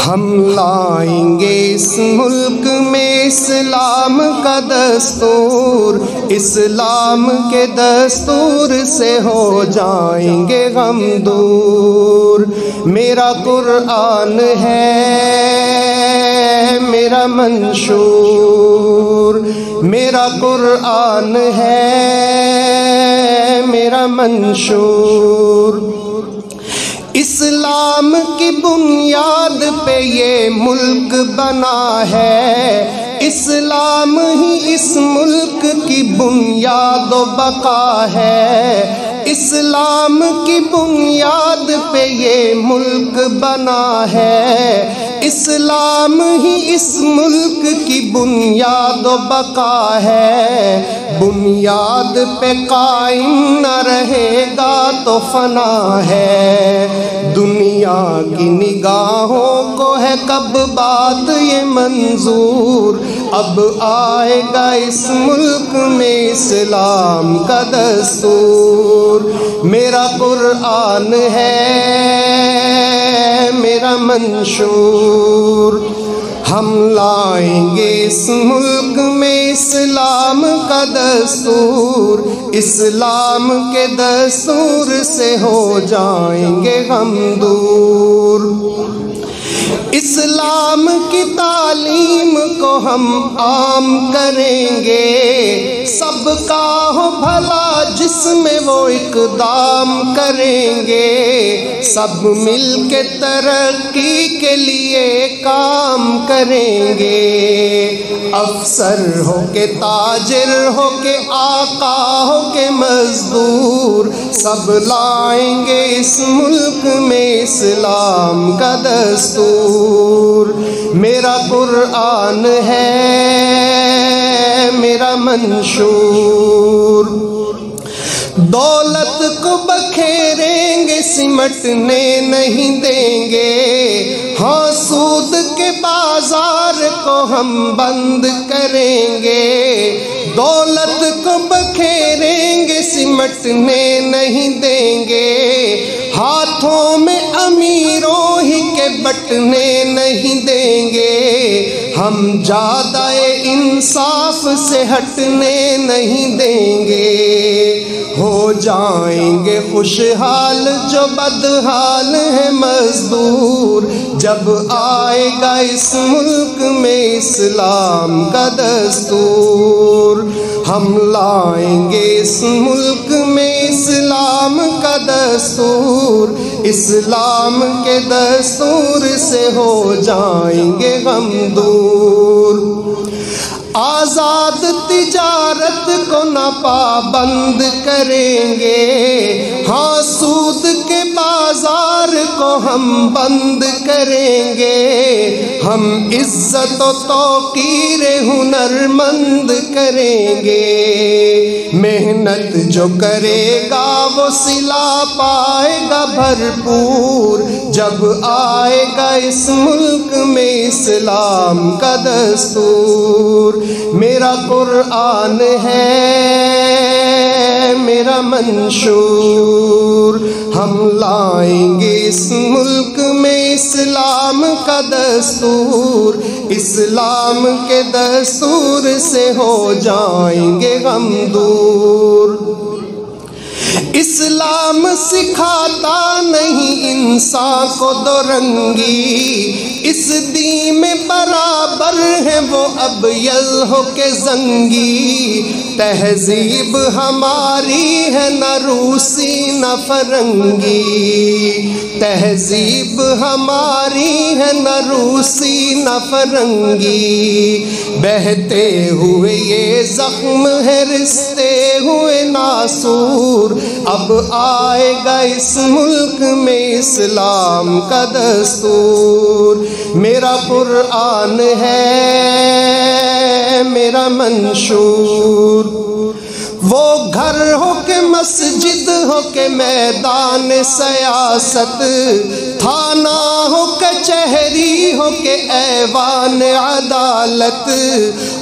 ہم لائیں گے اس ملک میں اسلام کا دستور، اسلام کے دستور سے ہو جائیں گے غم دور۔ میرا قرآن ہے میرا منشور، میرا قرآن ہے میرا منشور۔ اسلام کی بنیاد پہ یہ ملک بنا ہے، اسلام ہی اس ملک کی بنیاد و بقا ہے۔ اسلام کی بنیاد پہ یہ ملک بنا ہے، اسلام ہی اس ملک کی بنیاد و بقا ہے۔ بنیاد پہ قائم نہ رہے گا تو فنا ہے۔ دنیا کی نگاہوں کو ہے کب بات یہ منظور، اب آئے گا اس ملک میں اسلام کا دستور۔ میرا قرآن ہے میرا منشور، ہم لائیں گے اس ملک میں اسلام کا دستور، اسلام کے دستور سے ہو جائیں گے غم دور۔ اسلام کی تعلیم کو ہم عام کریں گے، سب کا ہو بھلا جس میں وہ اقدام کریں گے، سب مل کے ترقی کے لیے کام کریں گے۔ افسر ہو کے تاجر ہو کے آقا ہو کے مزدور، سب لائیں گے اس ملک میں اسلام کا دستور۔ میرا قرآن ہے میرا منشور، دولت کو بکھیریں گے سمٹنے نہیں دیں گے، ہاں سود کے بازار کو ہم بند کریں گے۔ دولت کو بکھیریں گے سمٹنے نہیں دیں گے، ہاتھوں میں امیروں ہی کے بٹنے نہیں دیں گے، ہم زیادہ انصاف سے ہٹنے نہیں دیں گے۔ ہو جائیں گے خوشحال جو بدحال ہے مزدور، جب آئے گا اس ملک میں اسلام کا دستور۔ ہم لائیں گے اس ملک میں اسلام کا دستور، اسلام کے دستور سے ہو جائیں گے غم دور۔ آزاد تجارت کو نہ پابند کریں گے، ہاں سود کے بازار کو ہم بند کریں گے، ہم عزت و توقیر ہنرمند کریں گے۔ محنت جو کرے گا وہ صلہ پائے گا بھرپور، جب آئے گا اس ملک میں اسلام کا دستور۔ میرا قرآن ہے میرا منشور، ہم لائیں گے اس ملک میں اسلام کا دستور، اسلام کے دستور سے ہو جائیں گے غم دور۔ اسلام سکھاتا نہیں انسان کو دو رنگی، اس دین میں برابر ہے وہ ابیض ہو کے زنگی۔ تہذیب ہماری ہے نہ روسی نہ فرنگی، تہذیب ہماری ہے نہ روسی نہ فرنگی۔ بہتے ہوئے یہ زخم ہے رشتے ہوئے ناسور، اب آئے گا اس ملک میں اسلام کا دستور۔ میرا قرآن ہے میرا منشور، وہ گھر ہو کہ مسجد ہو کہ میدان سیاست، تھانہ ہو کچہری ہو کہ ایوان عدالت،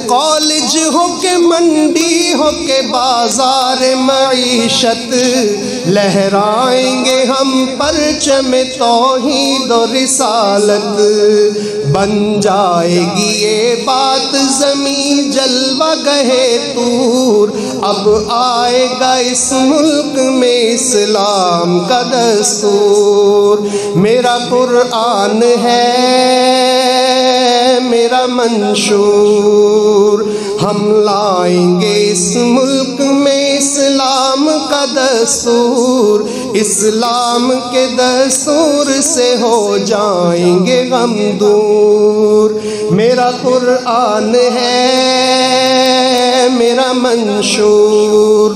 کالج ہو کہ منڈی ہو کہ بازار معیشت، لہرائیں گے ہم پرچم توحید و رسالت۔ بن جائے گی یہ بات زمین جلوہ گہے طور، اب آئے گا اس ملک میں اسلام کا دستور۔ میرا قرآن ہے میرا منشور، ہم لائیں گے اس ملک میں اسلام کا دستور، اسلام کے دستور سے ہو جائیں گے غم دور۔ میرا قرآن ہے میرا منشور،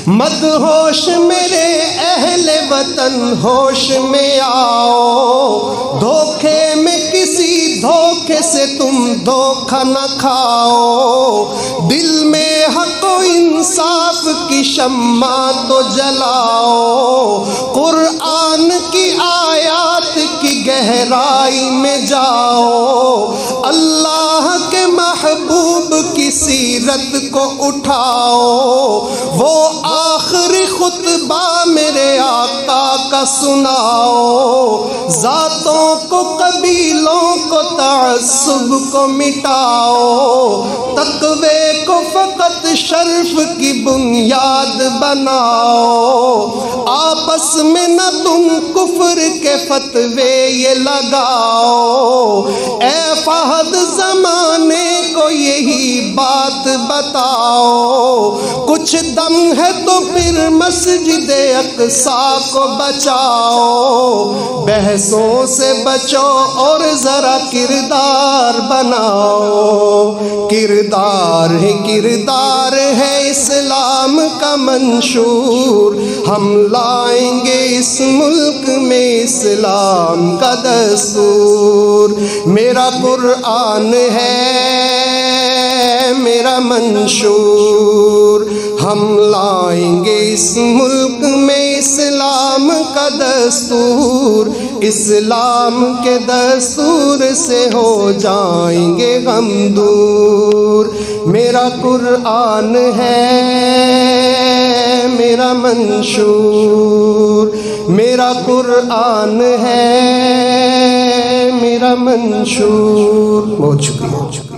مدہوش میرے اہل وطن ہوش میں آؤ، دھوکے میں کسی دھوکے سے تم دھوکہ نہ کھاؤ، دل میں حق و انصاف کی شمع تو جلاؤ، قرآن کی آیات کی گہرائی میں جاؤ، اللہ کے محبوب کی سیرت کو اٹھاؤ، وہ آخری خطبہ میرے آقا کا سناؤ، ذاتوں کو قبیلوں کو تعصب کو مٹاؤ، تقوی کو فقط شرف کی بنیاد بناؤ، آپس میں نہ تم کفر کے فتوے یہ لگاؤ، اے فہد زمانے کو یہی بات بتاؤ، کچھ دم ہے تو پھر مسجد اقصیٰ کو بچاؤ، بحثوں سے بچو اور ذرا کردار بناؤ، کردار ہے اسلام کا منشور، ہم لائیں گے اس ملک میں اسلام کا دستور۔ میرا قرآن ہے میرا منشور، ہم لائیں گے اس ملک میں اسلام کا دستور، اسلام کے دستور سے ہو جائیں گے غم دور۔ میرا قرآن ہے میرا منشور، میرا قرآن ہے میرا منشور۔ بہت شکریہ۔